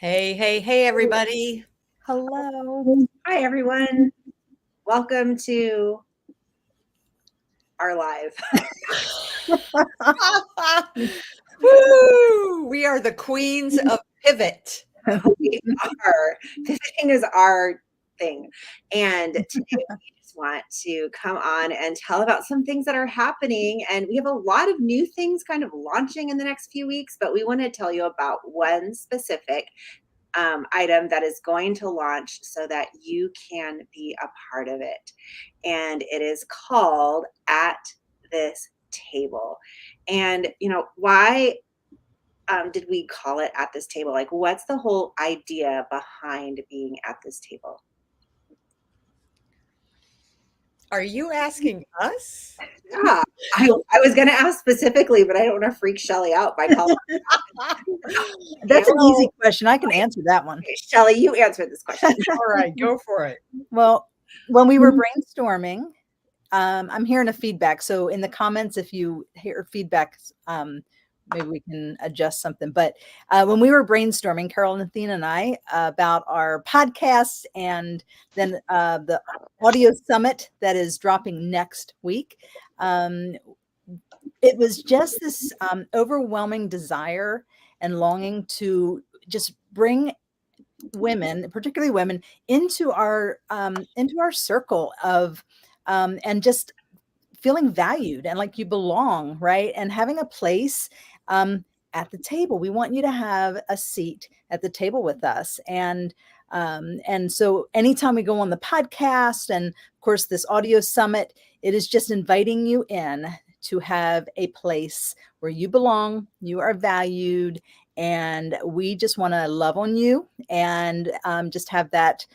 Hey, hey, hey, everybody. Hello. Hi, everyone. Welcome to our live. Woo! We are the queens of pivot. We are. Pivoting is our thing. And today we just want to come on and tell about some things that are happening. And we have a lot of new things kind of launching in the next few weeks, but we want to tell you about one specific item that is going to launch so that you can be a part of it. And it is called At This Table. And, why did we call it At This Table? Like, what's the whole idea behind being at this table? Are you asking us? Yeah, I was going to ask specifically, but I don't want to freak Shelly out by calling. That's an easy question. I can answer that one. Okay, Shelly, you answer this question. All right, go for it. Well, when we were brainstorming, I'm hearing a feedback. So in the comments, if you hear feedback, maybe we can adjust something. But when we were brainstorming, Carol and Athena and I, about our podcasts and then the audio summit that is dropping next week, it was just this overwhelming desire and longing to just bring women, particularly women, into our circle of and just feeling valued and like you belong, right? And having a place at the table. We want you to have a seat at the table with us. And so anytime we go on the podcast and of course this audio summit, it is just inviting you in to have a place where you belong, you are valued, and we just want to love on you and just have that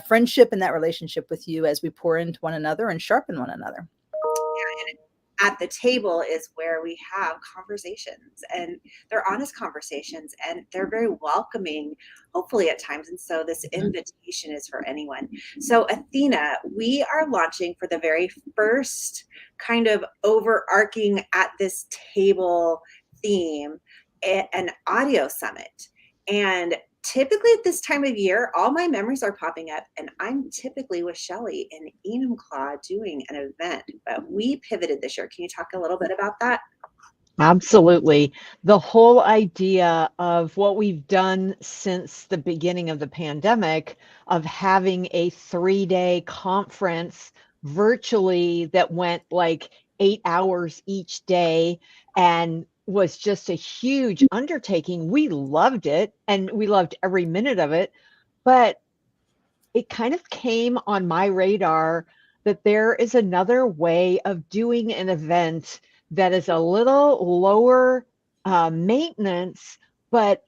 friendship and that relationship with you as we pour into one another and sharpen one another. Yeah, and at the table is where we have conversations, and they're honest conversations, and they're very welcoming, hopefully at times. And so this invitation is for anyone. So Athena, we are launching for the very first kind of overarching At This Table theme, an audio summit. And typically at this time of year, all my memories are popping up, and I'm typically with Shelly in Enumclaw doing an event, but we pivoted this year. Can you talk a little bit about that? Absolutely. The whole idea of what we've done since the beginning of the pandemic of having a 3-day conference virtually that went like 8 hours each day and was just a huge undertaking. We loved it and we loved every minute of it, but it kind of came on my radar that there is another way of doing an event that is a little lower maintenance, but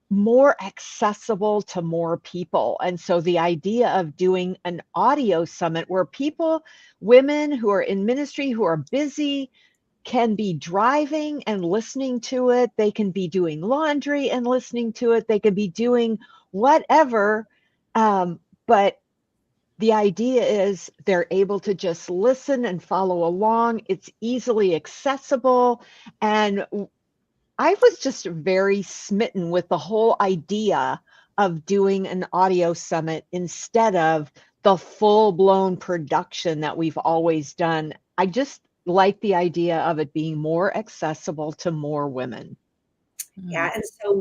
more accessible to more people. And so the idea of doing an audio summit where people, women who are in ministry, who are busy, can be driving and listening to it. They can be doing laundry and listening to it. They can be doing whatever. But the idea is they're able to just listen and follow along. It's easily accessible. And I was just very smitten with the whole idea of doing an audio summit instead of the full-blown production that we've always done. I just like the idea of it being more accessible to more women. Yeah, and so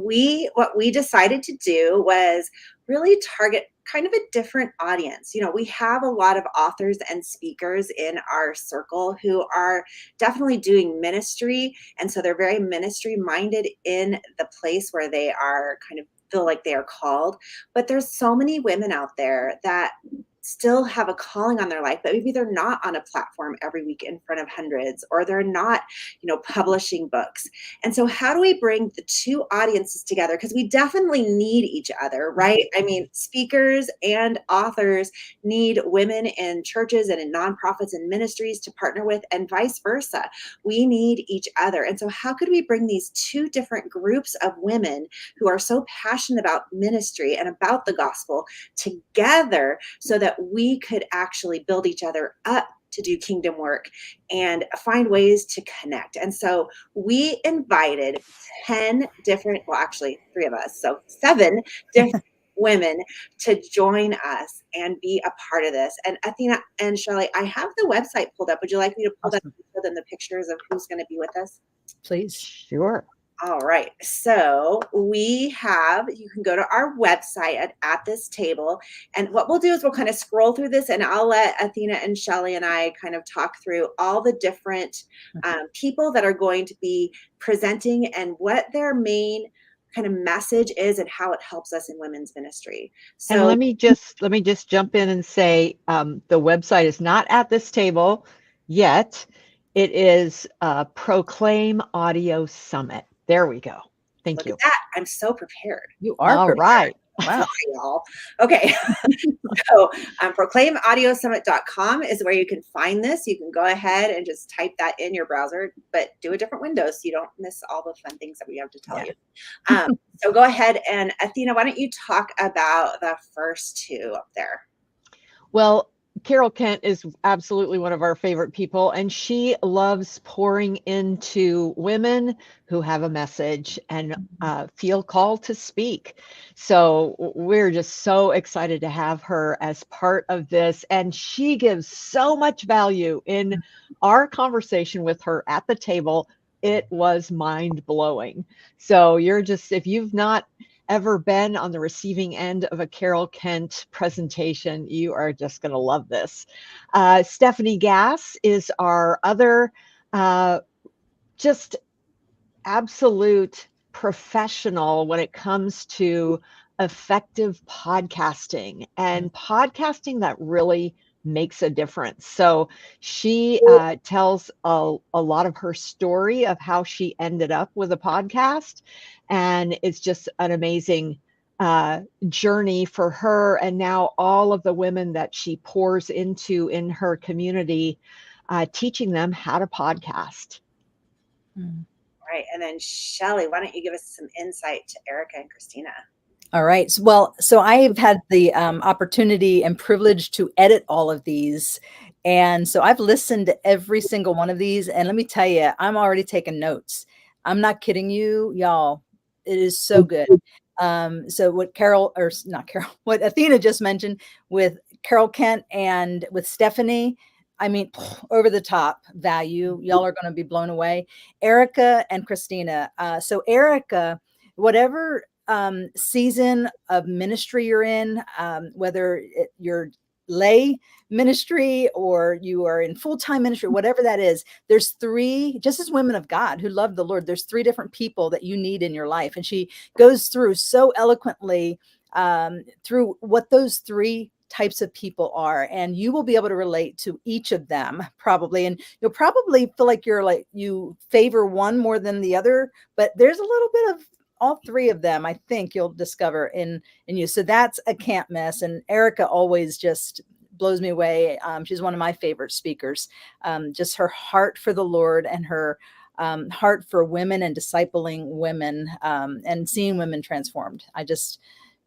what we decided to do was really target kind of a different audience. We have a lot of authors and speakers in our circle who are definitely doing ministry, and so they're very ministry minded in the place where they are kind of feel like they are called. But there's so many women out there that still have a calling on their life, but maybe they're not on a platform every week in front of hundreds, or they're not, publishing books. And so how do we bring the two audiences together? Because we definitely need each other, right? I mean, speakers and authors need women in churches and in nonprofits and ministries to partner with, and vice versa. We need each other. And so how could we bring these two different groups of women who are so passionate about ministry and about the gospel together so that we could actually build each other up to do kingdom work and find ways to connect. And so we invited 10 different, well, actually 3 of us, so 7 different women to join us and be a part of this. And Athena and Shelley, I have the website pulled up. Would you like me to pull that Awesome. up and the pictures of who's going to be with us? Please. Sure. All right. So you can go to our website at this table. And what we'll do is we'll kind of scroll through this, and I'll let Athena and Shelley and I kind of talk through all the different people that are going to be presenting and what their main kind of message is and how it helps us in women's ministry. And So let me just jump in and say the website is not at this table yet. It is Proclaim Audio Summit. There we go. Thank look you. at that. I'm so prepared. You are All prepared. right. Wow. Sorry, y'all. Okay. So proclaimaudio.summit.com is where you can find this. You can go ahead and just type that in your browser, but do a different window so you don't miss all the fun things that we have to tell you. So go ahead, and Athena, why don't you talk about the first 2 up there? Well, Carol Kent is absolutely one of our favorite people, and she loves pouring into women who have a message and feel called to speak. So we're just so excited to have her as part of this, and she gives so much value in our conversation with her at the table. It was mind-blowing. So if you've not ever been on the receiving end of a Carol Kent presentation, you are just going to love this. Stephanie Gass is our other just absolute professional when it comes to effective podcasting and podcasting that really makes a difference. So she tells a lot of her story of how she ended up with a podcast, and it's just an amazing journey for her, and now all of the women that she pours into in her community, teaching them how to podcast. Right. And then Shelley, why don't you give us some insight to Erica and Christina? All right. Well, so I've had the opportunity and privilege to edit all of these. And so I've listened to every single one of these. And let me tell you, I'm already taking notes. I'm not kidding you, y'all. It is so good. So what what Athena just mentioned with Carol Kent and with Stephanie, I mean, over the top value. Y'all are going to be blown away. Erica and Christina. So Erica, whatever season of ministry you're in, whether you're lay ministry or you are in full-time ministry, whatever that is, there's 3, just as women of God who love the Lord, there's 3 different people that you need in your life. And she goes through so eloquently through what those 3 types of people are, and you will be able to relate to each of them probably, and you'll probably feel like you favor one more than the other, but there's a little bit of all 3 of them, I think you'll discover in you. So that's a can't miss. And Erica always just blows me away. She's one of my favorite speakers. Just her heart for the Lord and her heart for women and discipling women and seeing women transformed.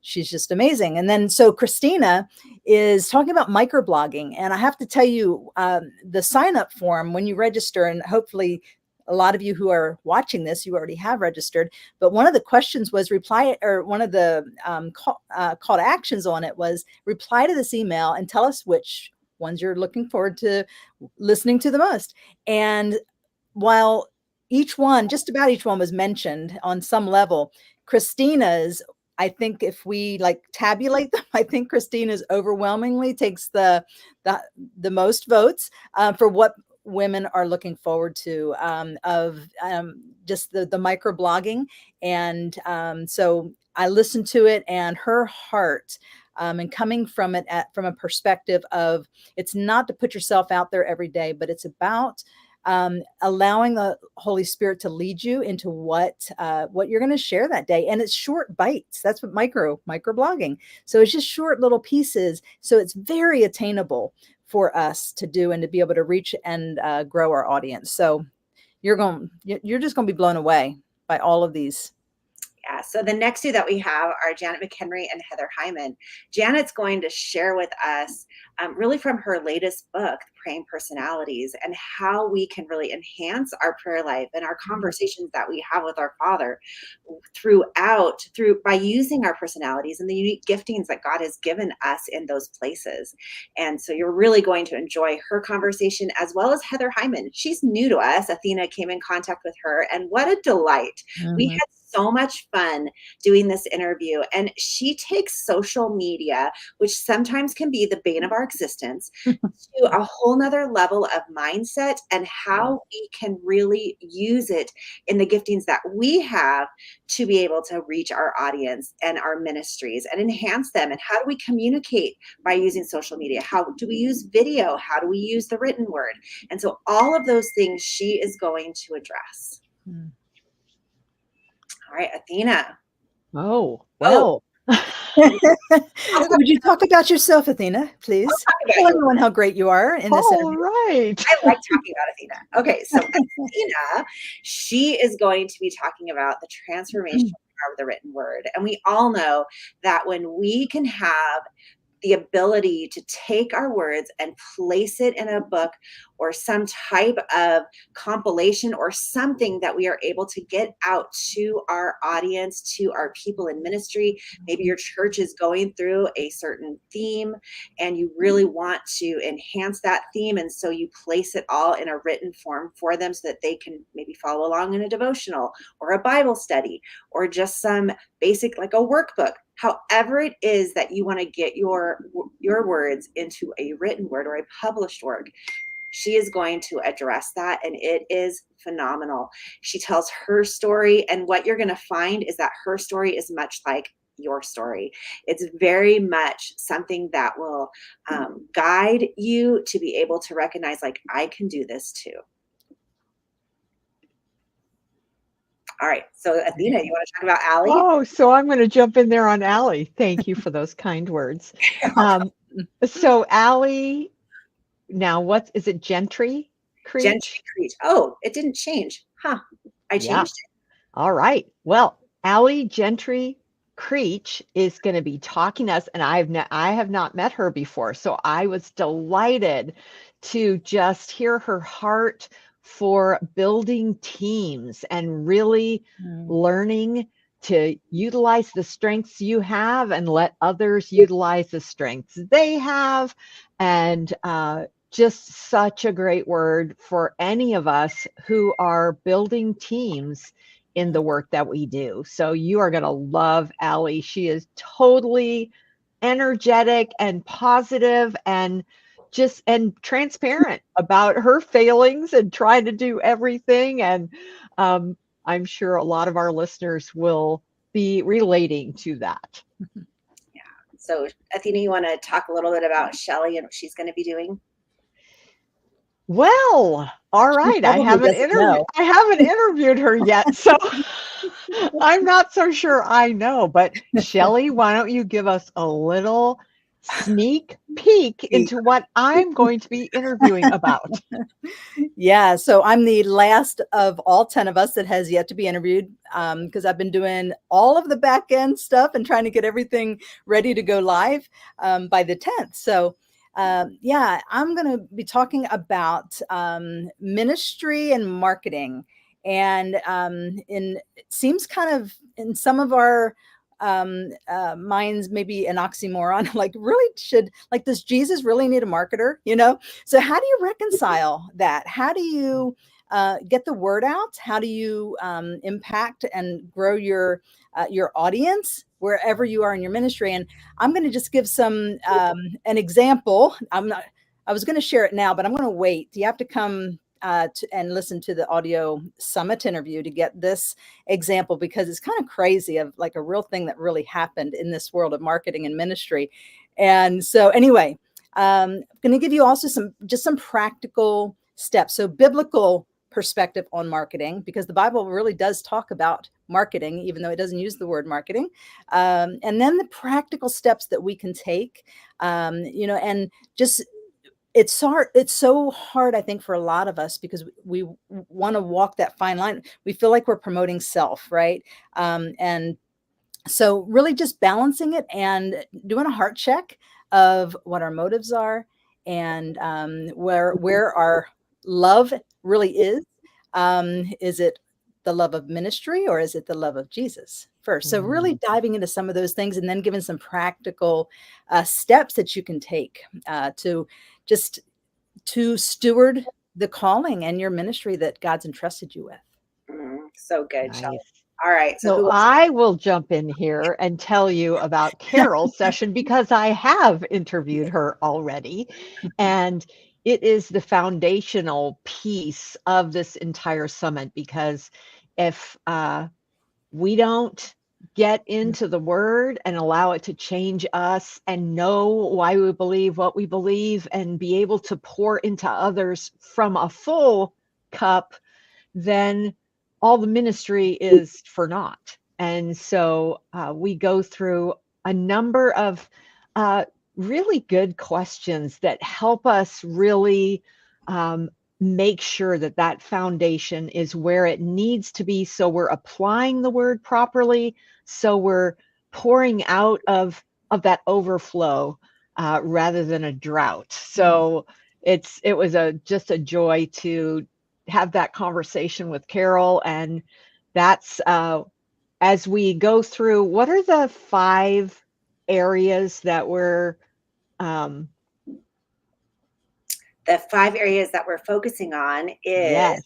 She's just amazing. And then, so Christina is talking about microblogging. And I have to tell you, the sign-up form when you register, and hopefully a lot of you who are watching this, you already have registered, but one of the questions was one of the call to actions on it was reply to this email and tell us which ones you're looking forward to listening to the most. And while just about each one was mentioned on some level, Christina's, I think if we tabulate them, I think Christina's overwhelmingly takes the most votes for what women are looking forward to just the microblogging. And so I listened to it, and her heart and coming from it from a perspective of, it's not to put yourself out there every day, but it's about allowing the Holy Spirit to lead you into what you're going to share that day. And it's short bites. That's what microblogging. So it's just short little pieces. So it's very attainable for us to do and to be able to reach and grow our audience. So you're just going to be blown away by all of these. Yeah, so the next two that we have are Janet McHenry and Heather Hyman. Janet's going to share with us really from her latest book, Praying Personalities, and how we can really enhance our prayer life and our conversations that we have with our Father through by using our personalities and the unique giftings that God has given us in those places. And so you're really going to enjoy her conversation as well as Heather Hyman. She's new to us. Athena came in contact with her, and what a delight. We had so much fun doing this interview, and she takes social media, which sometimes can be the bane of our existence, to a whole nother level of mindset and how we can really use it in the giftings that we have to be able to reach our audience and our ministries and enhance them. And how do we communicate by using social media? How do we use video? How do we use the written word? And so all of those things she is going to address. All right, Athena. Oh, well. Would you talk about yourself, Athena, please? Tell everyone how great you are in this interview. Right. I like talking about Athena. Okay, so Athena, she is going to be talking about the transformational power of the written word. And we all know that when we can have the ability to take our words and place it in a book or some type of compilation or something that we are able to get out to our audience, to our people in ministry. Maybe your church is going through a certain theme and you really want to enhance that theme. And so you place it all in a written form for them so that they can maybe follow along in a devotional or a Bible study or just some basic, like a workbook. However it is that you want to get your words into a written word or a published work, she is going to address that, and it is phenomenal. She tells her story, and what you're going to find is that her story is much like your story. It's very much something that will guide you to be able to recognize, like, I can do this too. All right. So Athena, you want to talk about Allie? Oh, so I'm going to jump in there on Allie. Thank you for those kind words. So Allie, now what is it? Gentry Creech? Gentry Creech. Oh, it didn't change. Huh. I changed it. All right. Well, Allie Gentry Creech is going to be talking to us, and I have not met her before, so I was delighted to just hear her heart for building teams and really learning to utilize the strengths you have and let others utilize the strengths they have. And just such a great word for any of us who are building teams in the work that we do. So you are going to love Allie. She is totally energetic and positive and transparent about her failings and trying to do everything. And I'm sure a lot of our listeners will be relating to that. Yeah. So Athena, you want to talk a little bit about Shelley and what she's going to be doing? Well, all right. I haven't interviewed her yet, so I'm not so sure I know. But Shelley, why don't you give us a little sneak peek into what I'm going to be interviewing about? Yeah, so I'm the last of all 10 of us that has yet to be interviewed because I've been doing all of the back end stuff and trying to get everything ready to go live by the 10th. So yeah, I'm going to be talking about ministry and marketing. And it seems kind of in some of our minds, maybe an oxymoron, like, does Jesus really need a marketer? So how do you reconcile that? How do you get the word out? How do you impact and grow your audience wherever you are in your ministry? And I'm going to just give an example. I was going to share it now, but I'm going to wait. You have to come and listen to the audio summit interview to get this example, because it's kind of crazy, of like a real thing that really happened in this world of marketing and ministry. And so anyway, I'm going to give you also some practical steps. So biblical perspective on marketing, because the Bible really does talk about marketing, even though it doesn't use the word marketing. And then the practical steps that we can take, and just it's hard. It's so hard, I think, for a lot of us because we want to walk that fine line. We feel like we're promoting self, right? And so really just balancing it and doing a heart check of what our motives are and where our love really is. Is it the love of ministry or is it the love of Jesus first? So really diving into some of those things and then giving some practical steps that you can take to just to steward the calling and your ministry that God's entrusted you with. So good, Shelley. Nice. All right. So So who else? I will jump in here and tell you about Carol's session because I have interviewed her already. And it is the foundational piece of this entire summit because if we don't get into the word and allow it to change us and know why we believe what we believe and be able to pour into others from a full cup, then all the ministry is for naught. And so we go through a number of really good questions that help us really make sure that that foundation is where it needs to be. So we're applying the word properly. So we're pouring out of that overflow rather than a drought. So it was just a joy to have that conversation with Carol. And that's as we go through, what are the 5 areas that we're The 5 areas that we're focusing on is yes,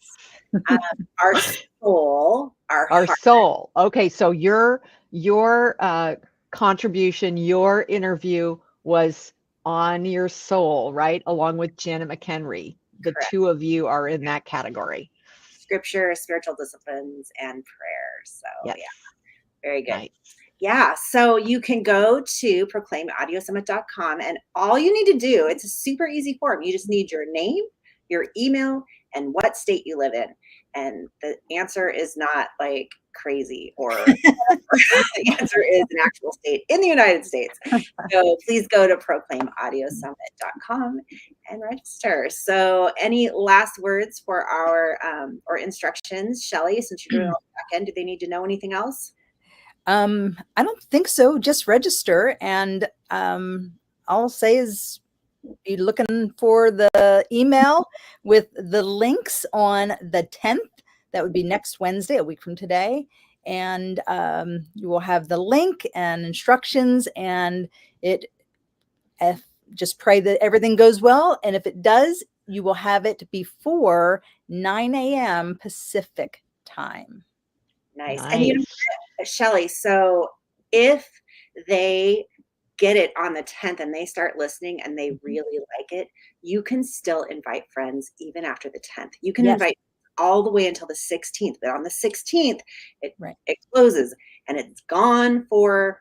our soul, our our heart. soul. Okay, so your contribution, your interview was on your soul, right? Along with Janet McHenry. The Correct. 2 of you are in that category. Scripture, spiritual disciplines, and prayer. So Yes. yeah, very good. Nice. Yeah, so you can go to proclaimAudioSummit.com and all you need to do, it's a super easy form. You just need your name, your email, and what state you live in. And the answer is not like crazy or the answer is an actual state in the United States. So please go to proclaimAudioSummit.com and register. So any last words for our or instructions, Shelley, since you're doing all the back end, do they need to know anything else? I don't think so. Just register, and all I'll say is be looking for the email with the links on the 10th. That would be next Wednesday, a week from today. And you will have the link and instructions, and just pray that everything goes well. And if it does, you will have it before 9 a.m. Pacific time. Nice. And you know, Shelley, so if they get it on the 10th and they start listening and they really like it, you can still invite friends even after the 10th. You can invite all the way until the 16th, but on the 16th, it closes and it's gone for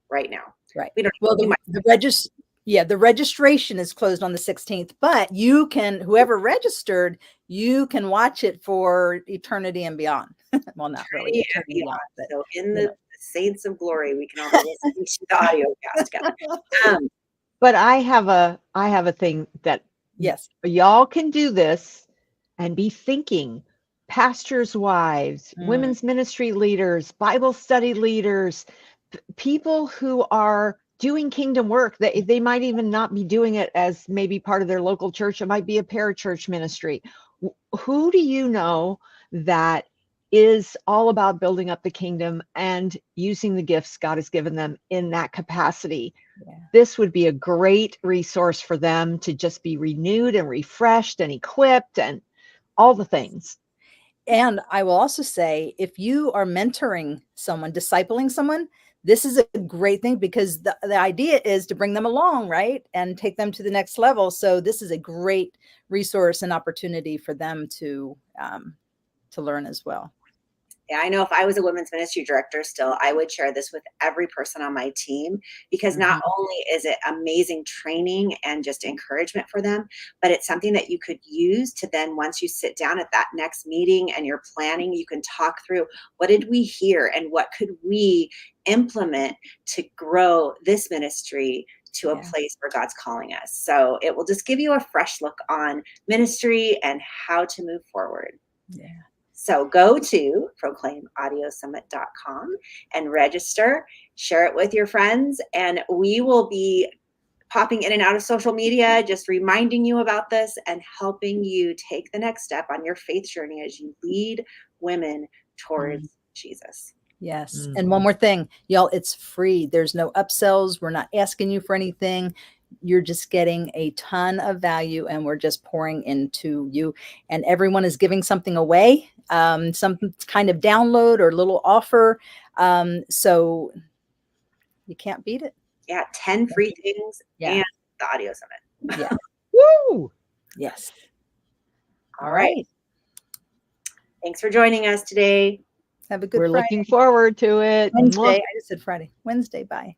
right now. Right. We don't. Well, the registration is closed on the 16th, but you can, whoever registered, you can watch it for eternity and beyond. Well, not really eternity beyond, but, so in the saints of glory, we can all be listening to the audio cast together. But I have a thing that y'all can do this and be thinking pastors' wives, women's ministry leaders, Bible study leaders, people who are doing kingdom work. They might even not be doing it as maybe part of their local church. It might be a parachurch ministry. Who do you know that is all about building up the kingdom and using the gifts God has given them in that capacity? This would be a great resource for them to just be renewed and refreshed and equipped and all the things. And I will also say, if you are mentoring someone, discipling someone, this is a great thing because the idea is to bring them along, right? And take them to the next level. So this is a great resource and opportunity for them to learn as well. Yeah, I know if I was a women's ministry director still, I would share this with every person on my team because not only is it amazing training and just encouragement for them, but it's something that you could use to then once you sit down at that next meeting and you're planning, you can talk through what did we hear and what could we implement to grow this ministry to a Yeah. place where God's calling us. So it will just give you a fresh look on ministry and how to move forward. Yeah. So go to proclaimAudioSummit.com and register, share it with your friends, and we will be popping in and out of social media, just reminding you about this and helping you take the next step on your faith journey as you lead women towards Jesus. Yes. And one more thing, y'all, it's free. There's no upsells. We're not asking you for anything. You're just getting a ton of value and we're just pouring into you. And everyone is giving something away, some kind of download or little offer. So you can't beat it. Yeah, 10 free things Yeah. and the Audio Summit. Yeah. Woo! Yes. All right. Thanks for joining us today. Have a good We're Friday. looking forward to it. Wednesday. Mwah. I just said Friday. Wednesday. Bye.